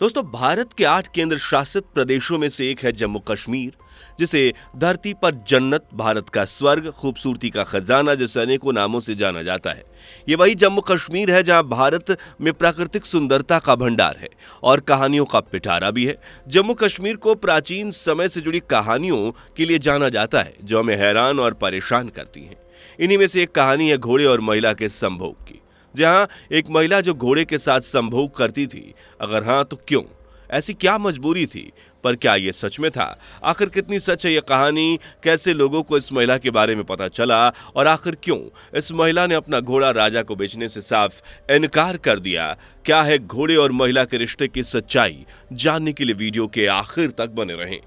दोस्तों, भारत के 8 केंद्र शासित प्रदेशों में से एक है जम्मू कश्मीर, जिसे धरती पर जन्नत, भारत का स्वर्ग, खूबसूरती का खजाना जैसे अनेकों नामों से जाना जाता है। ये वही जम्मू कश्मीर है जहां भारत में प्राकृतिक सुंदरता का भंडार है और कहानियों का पिटारा भी है। जम्मू कश्मीर को प्राचीन समय से जुड़ी कहानियों के लिए जाना जाता है जो हमें हैरान और परेशान करती हैं। इन्हीं में से एक कहानी है घोड़े और महिला के संभोग की, जहां एक महिला जो घोड़े के साथ संभोग करती थी। अगर हाँ तो क्यों? ऐसी क्या मजबूरी थी? पर क्या ये सच में था? आखिर कितनी सच है ये कहानी? कैसे लोगों को इस महिला के बारे में पता चला और आखिर क्यों इस महिला ने अपना घोड़ा राजा को बेचने से साफ इनकार कर दिया? क्या है घोड़े और महिला के रिश्ते की सच्चाई? जानने के लिए वीडियो के आखिर तक बने रहें।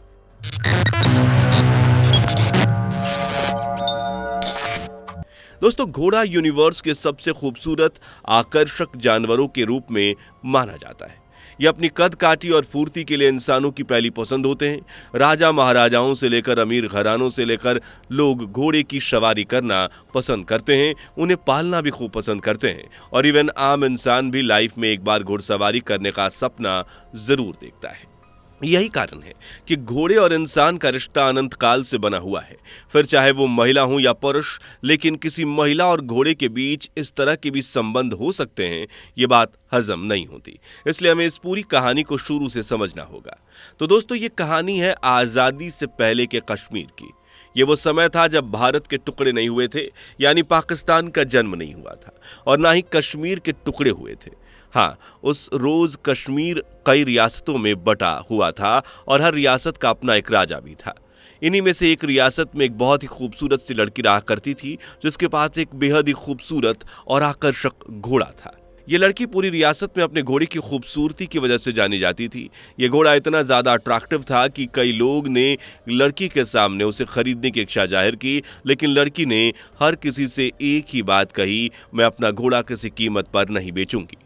दोस्तों, घोड़ा यूनिवर्स के सबसे खूबसूरत आकर्षक जानवरों के रूप में माना जाता है। ये अपनी कद काठी और फुर्ती के लिए इंसानों की पहली पसंद होते हैं। राजा महाराजाओं से लेकर अमीर घरानों से लेकर लोग घोड़े की सवारी करना पसंद करते हैं, उन्हें पालना भी खूब पसंद करते हैं और इवन आम इंसान भी लाइफ में एक बार घुड़सवारी करने का सपना जरूर देखता है। यही कारण है कि घोड़े और इंसान का रिश्ता अनंत काल से बना हुआ है। फिर चाहे वो महिला हो या पुरुष, लेकिन किसी महिला और घोड़े के बीच इस तरह के भी संबंध हो सकते हैं, ये बात हजम नहीं होती। इसलिए हमें इस पूरी कहानी को शुरू से समझना होगा। तो दोस्तों, ये कहानी है आजादी से पहले के कश्मीर की। ये वो समय था जब भारत के टुकड़े नहीं हुए थे, यानी पाकिस्तान का जन्म नहीं हुआ था और ना ही कश्मीर के टुकड़े हुए थे। हाँ, उस रोज कश्मीर कई रियासतों में बटा हुआ था और हर रियासत का अपना एक राजा भी था। इन्हीं में से एक रियासत में एक बहुत ही खूबसूरत सी लड़की रहा करती थी, जिसके पास एक बेहद ही खूबसूरत और आकर्षक घोड़ा था। ये लड़की पूरी रियासत में अपने घोड़े की खूबसूरती की वजह से जानी जाती थी। ये घोड़ा इतना ज्यादा अट्रैक्टिव था कि कई लोग ने लड़की के सामने उसे खरीदने की इच्छा जाहिर की, लेकिन लड़की ने हर किसी से एक ही बात कही, मैं अपना घोड़ा किसी कीमत पर नहीं बेचूंगी।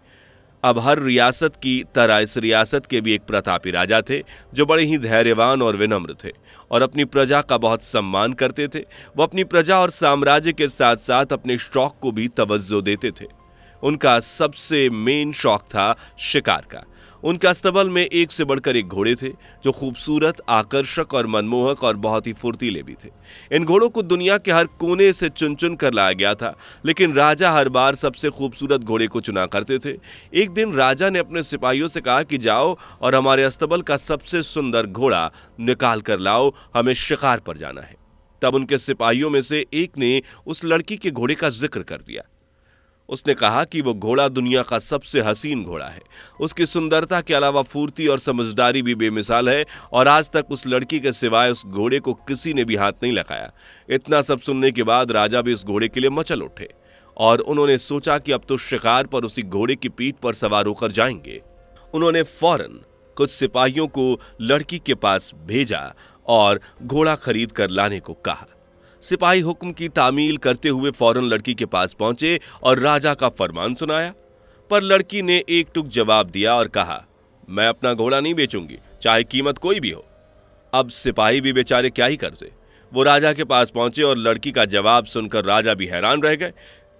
अब हर रियासत की तरह इस रियासत के भी एक प्रतापी राजा थे जो बड़े ही धैर्यवान और विनम्र थे और अपनी प्रजा का बहुत सम्मान करते थे। वो अपनी प्रजा और साम्राज्य के साथ साथ अपने शौक को भी तवज्जो देते थे। उनका सबसे मेन शौक था शिकार का। उनके अस्तबल में एक से बढ़कर एक घोड़े थे जो खूबसूरत, आकर्षक और मनमोहक और बहुत ही फुर्तीले भी थे। इन घोड़ों को दुनिया के हर कोने से चुन चुन कर लाया गया था, लेकिन राजा हर बार सबसे खूबसूरत घोड़े को चुना करते थे। एक दिन राजा ने अपने सिपाहियों से कहा कि जाओ और हमारे अस्तबल का सबसे सुंदर घोड़ा निकाल कर लाओ, हमें शिकार पर जाना है। तब उनके सिपाहियों में से एक ने उस लड़की के घोड़े का जिक्र कर दिया। उसने कहा कि वो घोड़ा दुनिया का सबसे हसीन घोड़ा है। उसकी सुंदरता के अलावा फुर्ती और समझदारी भी बेमिसाल है और आज तक उस लड़की के सिवाय उस घोड़े को किसी ने भी हाथ नहीं लगाया। इतना सब सुनने के बाद राजा भी उस घोड़े के लिए मचल उठे और उन्होंने सोचा कि अब तो शिकार पर उसी घोड़े की पीठ पर सवार होकर जाएंगे। उन्होंने फौरन कुछ सिपाहियों को लड़की के पास भेजा और घोड़ा खरीद कर लाने को कहा। सिपाही हुक्म की तामील करते हुए फौरन लड़की के पास पहुंचे और राजा का फरमान सुनाया, पर लड़की ने एक टुक जवाब दिया और कहा, मैं अपना घोड़ा नहीं बेचूंगी, चाहे कीमत कोई भी हो। अब सिपाही भी बेचारे क्या ही करते। वो राजा के पास पहुंचे और लड़की का जवाब सुनकर राजा भी हैरान रह गए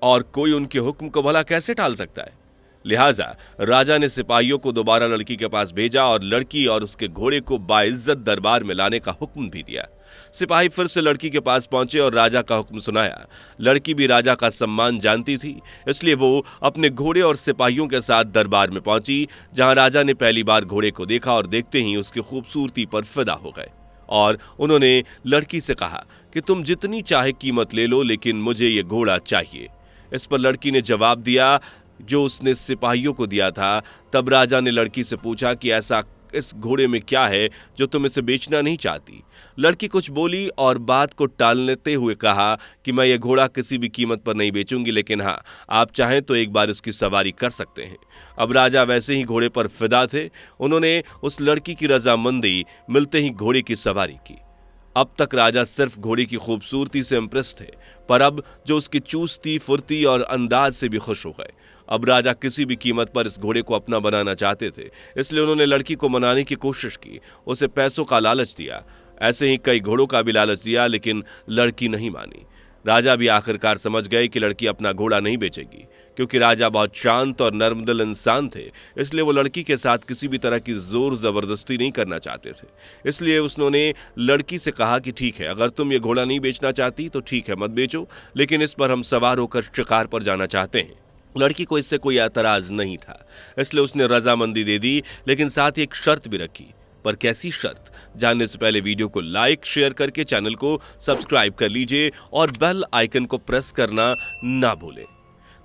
और कोई उनके हुक्म को भला कैसे टाल सकता है। लिहाजा राजा ने सिपाहियों को दोबारा लड़की के पास भेजा और लड़की और उसके घोड़े को बाइज्जत दरबार में लाने का हुक्म भी दिया। सिपाही फिर से लड़की के पास पहुंचे और राजा का हुक्म सुनाया। लड़की भी राजा का सम्मान जानती थी, इसलिए वो अपने घोड़े और सिपाहियों के साथ दरबार में पहुंची, जहां राजा ने पहली बार घोड़े को देखा और देखते ही उसकी खूबसूरती पर फिदा हो गए और उन्होंने लड़की से कहा कि तुम जितनी चाहे कीमत ले लो, लेकिन मुझे ये घोड़ा चाहिए। इस पर लड़की ने जवाब दिया जो उसने सिपाहियों को दिया था। तब राजा ने लड़की से पूछा कि ऐसा इस घोड़े में क्या है जो तुम इसे बेचना नहीं चाहती। लड़की कुछ बोली और बात को टालते हुए कहा कि मैं ये घोड़ा किसी भी कीमत पर नहीं बेचूंगी, लेकिन हाँ, आप चाहें तो एक बार इसकी सवारी कर सकते हैं। अब राजा वैसे ही घोड़े पर फिदा थे। उन्होंने उस लड़की की रजामंदी मिलते ही घोड़े की सवारी की। अब तक राजा सिर्फ घोड़े की खूबसूरती से इम्प्रेस थे, पर अब जो उसकी चुस्ती, फुर्ती और अंदाज से भी खुश हो गए। अब राजा किसी भी कीमत पर इस घोड़े को अपना बनाना चाहते थे, इसलिए उन्होंने लड़की को मनाने की कोशिश की, उसे पैसों का लालच दिया। ऐसे ही कई घोड़ों का भी लालच दिया, लेकिन लड़की नहीं मानी। राजा भी आखिरकार समझ गए कि लड़की अपना घोड़ा नहीं बेचेगी, क्योंकि राजा बहुत शांत और नर्मदिल इंसान थे, इसलिए वो लड़की के साथ किसी भी तरह की जोर जबरदस्ती नहीं करना चाहते थे। इसलिए उन्होंने लड़की से कहा कि ठीक है, अगर तुम ये घोड़ा नहीं बेचना चाहती तो ठीक है, मत बेचो, लेकिन इस पर हम सवार होकर शिकार पर जाना चाहते हैं। लड़की को इससे कोई एतराज नहीं था, इसलिए उसने रजामंदी दे दी, लेकिन साथ ही एक शर्त भी रखी। पर कैसी शर्त, जानने से पहले वीडियो को लाइक शेयर करके चैनल को सब्सक्राइब कर लीजिए और बेल आइकन को प्रेस करना ना भूलें।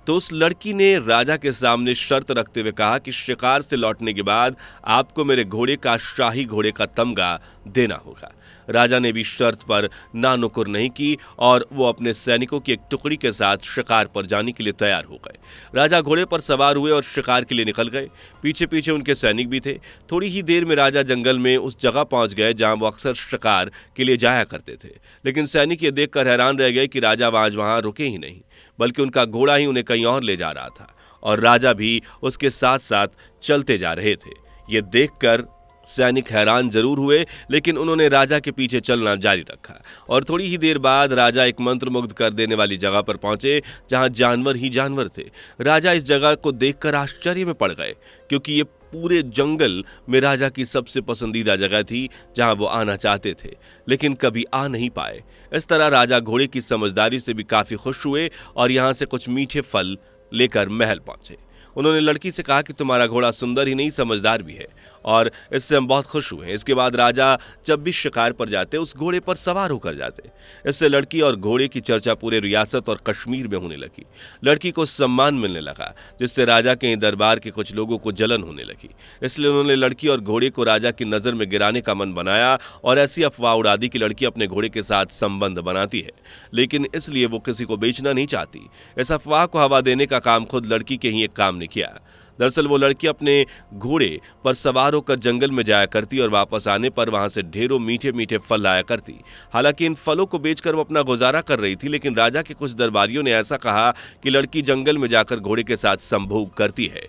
तो उस लड़की ने राजा के सामने शर्त रखते हुए कहा कि शिकार से लौटने के बाद आपको मेरे घोड़े का, शाही घोड़े का तमगा देना होगा। राजा ने भी शर्त पर नानुकुर नहीं की और वो अपने सैनिकों की एक टुकड़ी के साथ शिकार पर जाने के लिए तैयार हो गए। राजा घोड़े पर सवार हुए और शिकार के लिए निकल गए। पीछे पीछे उनके सैनिक भी थे। थोड़ी ही देर में राजा जंगल में उस जगह पहुंच गए जहां वो अक्सर शिकार के लिए जाया करते थे, लेकिन सैनिक ये देखकर हैरान रह गए कि राजा आज वहां रुके ही नहीं, बल्कि उनका घोड़ा ही उन्हें कहीं और ले जा रहा था और राजा भी उसके साथ साथ चलते जा रहे थे। ये देखकर सैनिक हैरान जरूर हुए, लेकिन उन्होंने राजा के पीछे चलना जारी रखा और थोड़ी ही देर बाद राजा एक मंत्रमुग्ध कर देने वाली जगह पर पहुंचे जहां जानवर ही जानवर थे। राजा इस जगह को देखकर आश्चर्य में पड़ गए, क्योंकि ये पूरे जंगल में राजा की सबसे पसंदीदा जगह थी जहां वो आना चाहते थे, लेकिन कभी आ नहीं पाए। इस तरह राजा घोड़े की समझदारी से भी काफी खुश हुए और यहां से कुछ मीठे फल लेकर महल पहुंचे। उन्होंने लड़की से कहा कि तुम्हारा घोड़ा सुंदर ही नहीं, समझदार भी है और इससे हम बहुत खुश हुए हैं। इसके बाद राजा जब भी शिकार पर जाते उस घोड़े पर सवार होकर जाते। इससे लड़की और घोड़े की चर्चा पूरे रियासत और कश्मीर में होने लगी। लड़की को सम्मान मिलने लगा, जिससे राजा के दरबार के कुछ लोगों को जलन होने लगी। इसलिए उन्होंने लड़की और घोड़े को राजा की नजर में गिराने का मन बनाया और ऐसी अफवाह उड़ा दी कि लड़की अपने घोड़े के साथ संबंध बनाती है, लेकिन इसलिए वो किसी को बेचना नहीं चाहती। इस अफवाह को हवा देने का काम खुद लड़की के ही एक काम ने किया। दरअसल वो लड़की अपने घोड़े पर सवार होकर जंगल में जाया करती और वापस आने पर वहां से ढेरों मीठे मीठे फल लाया करती। हालांकि इन फलों को बेचकर वो अपना गुजारा कर रही थी, लेकिन राजा के कुछ दरबारियों ने ऐसा कहा कि लड़की जंगल में जाकर घोड़े के साथ संभोग करती है।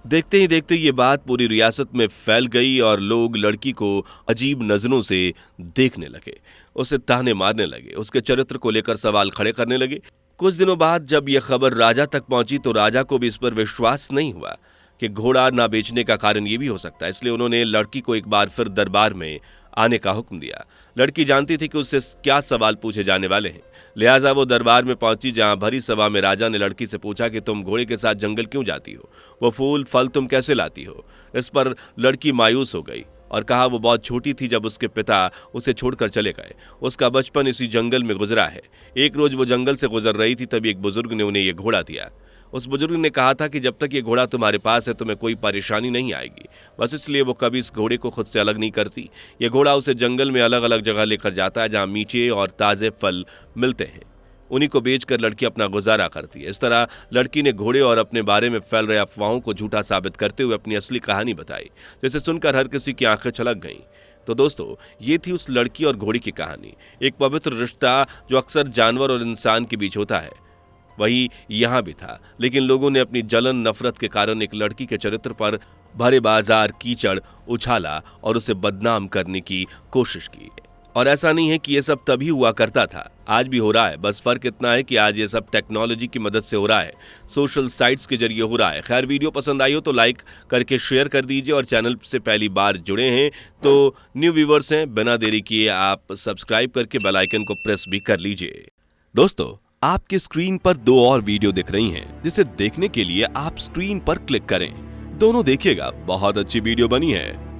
देखते ही देखते ये बात पूरी रियासत में फैल गई और लोग लड़की को अजीब नजरों से देखने लगे, उसे ताने मारने लगे, उसके चरित्र को लेकर सवाल खड़े करने लगे। कुछ दिनों बाद जब यह खबर राजा तक पहुंची तो राजा को भी इस पर विश्वास नहीं हुआ कि घोड़ा ना बेचने का कारण ये भी हो सकता है। इसलिए उन्होंने लड़की को एक बार फिर दरबार में आने का हुक्म दिया। लड़की जानती थी कि उससे क्या सवाल पूछे जाने वाले हैं, लिहाजा वो दरबार में पहुंची, जहां भरी सभा में राजा ने लड़की से पूछा कि तुम घोड़े के साथ जंगल क्यों जाती हो, वो फूल फल तुम कैसे लाती हो। इस पर लड़की मायूस हो गई और कहा वो बहुत छोटी थी जब उसके पिता उसे छोड़कर चले गए, उसका बचपन इसी जंगल में गुजरा है। एक रोज वो जंगल से गुजर रही थी, तभी एक बुजुर्ग ने उन्हें ये घोड़ा दिया। उस बुजुर्ग ने कहा था कि जब तक ये घोड़ा तुम्हारे पास है तुम्हें कोई परेशानी नहीं आएगी, बस इसलिए वो कभी इस घोड़े को खुद से अलग नहीं करती। ये घोड़ा उसे जंगल में अलग अलग जगह लेकर जाता है जहां मीठे और ताजे फल मिलते हैं, उन्हीं को बेचकर लड़की अपना गुजारा करती है। इस तरह लड़की ने घोड़े और अपने बारे में फैल रहे अफवाहों को झूठा साबित करते हुए अपनी असली कहानी बताई, जिसे सुनकर हर किसी की आंखें छलक गईं। तो दोस्तों, ये थी उस लड़की और घोड़ी की कहानी। एक पवित्र रिश्ता जो अक्सर जानवर और इंसान के बीच होता है, वही यहां भी था, लेकिन लोगों ने अपनी जलन नफरत के कारण एक लड़की के चरित्र पर भरे बाजार कीचड़ उछाला और उसे बदनाम करने की कोशिश की। और ऐसा नहीं है कि ये सब तभी हुआ करता था, आज भी हो रहा है। बस फर्क इतना है कि आज ये सब टेक्नोलॉजी की मदद से हो रहा है, सोशल साइट्स के जरिए हो रहा है। खैर, वीडियो पसंद आई हो तो लाइक करके शेयर कर दीजिए और चैनल से पहली बार जुड़े हैं तो न्यू व्यूवर्स हैं, बिना देरी किए आप सब्सक्राइब करके बेल आइकन को प्रेस भी कर लीजिए। दोस्तों, आपके स्क्रीन पर 2 और वीडियो दिख रही हैं, जिसे देखने के लिए आप स्क्रीन पर क्लिक करें। दोनों देखिएगा, बहुत अच्छी वीडियो बनी है।